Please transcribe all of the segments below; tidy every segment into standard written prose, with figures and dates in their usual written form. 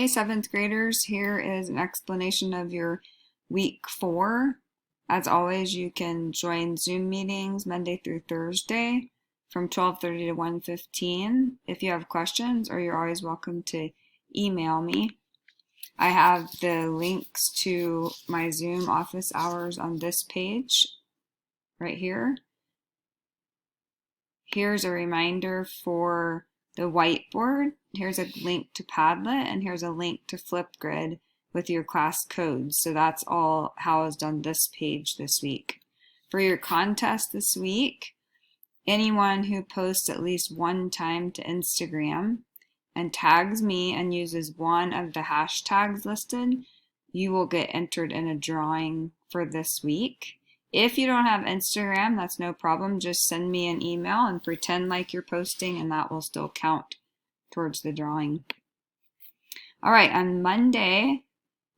Hey, seventh graders, here is an explanation of your week 4. As always, you can join Zoom meetings Monday through Thursday from 12:30 to 1:15 if you have questions, or you're always welcome to email me. I have the links to my Zoom office hours on this page right here. Here's a reminder for the whiteboard. Here's a link to Padlet, and here's a link to Flipgrid with your class codes. So that's all housed on this page this week. For your contest this week, anyone who posts at least one time to Instagram and tags me and uses one of the hashtags listed, you will get entered in a drawing for this week. If you don't have Instagram, that's no problem. Just send me an email and pretend like you're posting, and that will still count towards the drawing. All right, on Monday,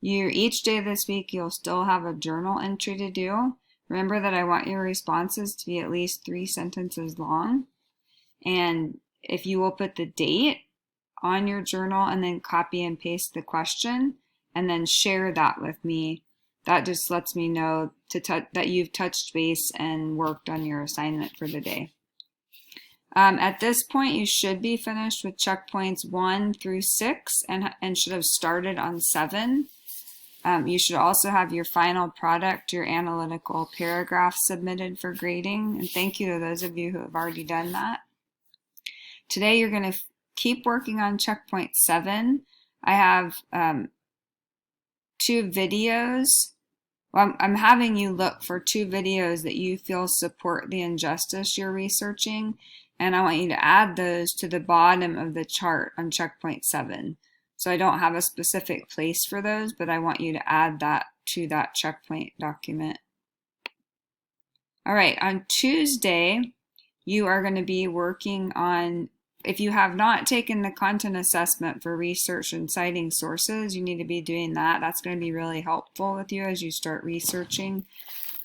each day this week, you'll still have a journal entry to do. Remember that I want your responses to be at least 3 sentences long. And if you will put the date on your journal and then copy and paste the question and then share that with me, that just lets me know that you've touched base and worked on your assignment for the day. At this point, you should be finished with checkpoints 1 through 6 and should have started on 7. You should also have your final product, your analytical paragraph, submitted for grading. And thank you to those of you who have already done that. Today, you're going to keep working on checkpoint 7. I have 2 videos. Well, I'm having you look for 2 videos that you feel support the injustice you're researching, and I want you to add those to the bottom of the chart on checkpoint 7. So I don't have a specific place for those, but I want you to add that to that checkpoint document. All right, on Tuesday, you are going to be working on, if you have not taken the content assessment for research and citing sources, you need to be doing that. That's going to be really helpful with you as you start researching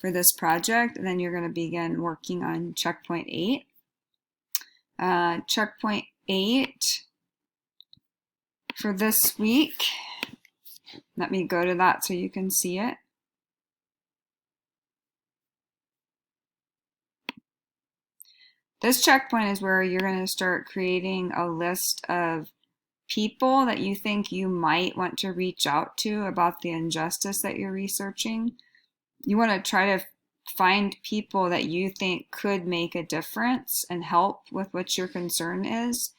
for this project. And then you're going to begin working on checkpoint 8. Checkpoint 8 for this week. Let me go to that so you can see it. This checkpoint is where you're going to start creating a list of people that you think you might want to reach out to about the injustice that you're researching. You want to try to find people that you think could make a difference and help with what your concern is.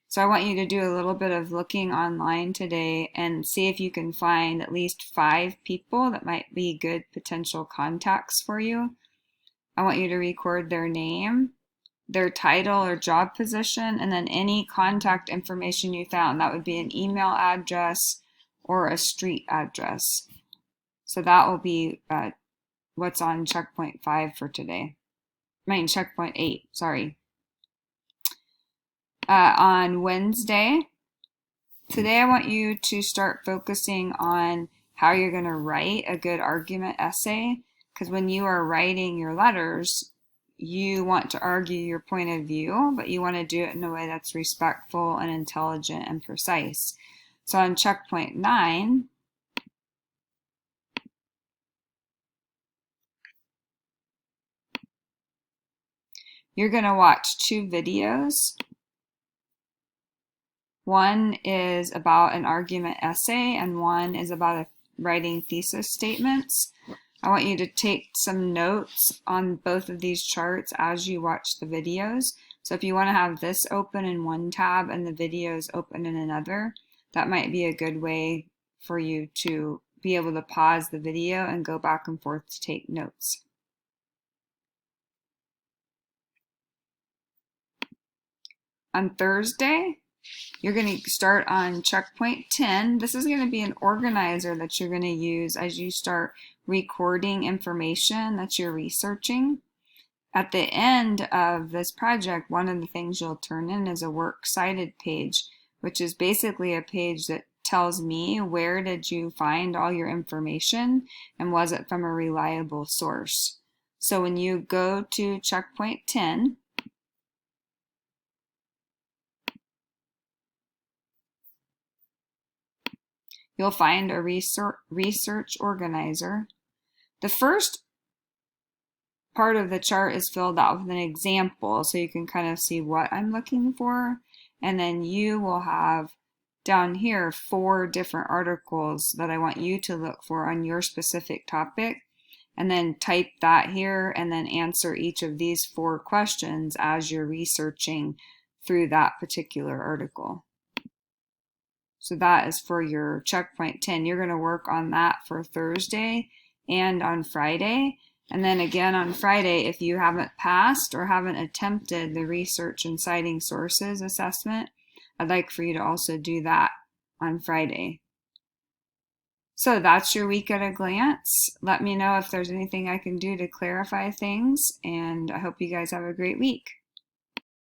So I want you to do a little bit of looking online today and see if you can find at least 5 people that might be good potential contacts for you. I want you to record their name, their title or job position, and then any contact information you found. That would be an email address or a street address. So that will be what's on checkpoint 5 for today. Checkpoint 8, sorry. On Wednesday, today I want you to start focusing on how you're going to write a good argument essay, because when you are writing your letters, you want to argue your point of view, but you want to do it in a way that's respectful and intelligent and precise. So on checkpoint 9, you're going to watch 2 videos. One is about an argument essay, and one is about writing thesis statements. I want you to take some notes on both of these charts as you watch the videos. So if you want to have this open in one tab and the videos open in another, that might be a good way for you to be able to pause the video and go back and forth to take notes. On Thursday, you're going to start on checkpoint 10. This is going to be an organizer that you're going to use as you start recording information that you're researching. At the end of this project, one of the things you'll turn in is a works cited page, which is basically a page that tells me where did you find all your information and was it from a reliable source. So when you go to checkpoint 10, You'll find a research organizer. The first part of the chart is filled out with an example, so you can kind of see what I'm looking for. And then you will have down here 4 different articles that I want you to look for on your specific topic. And then type that here and then answer each of these 4 questions as you're researching through that particular article. So that is for your checkpoint 10. You're going to work on that for Thursday and on Friday. And then again on Friday, if you haven't passed or haven't attempted the research and citing sources assessment, I'd like for you to also do that on Friday. So that's your week at a glance. Let me know if there's anything I can do to clarify things, and I hope you guys have a great week.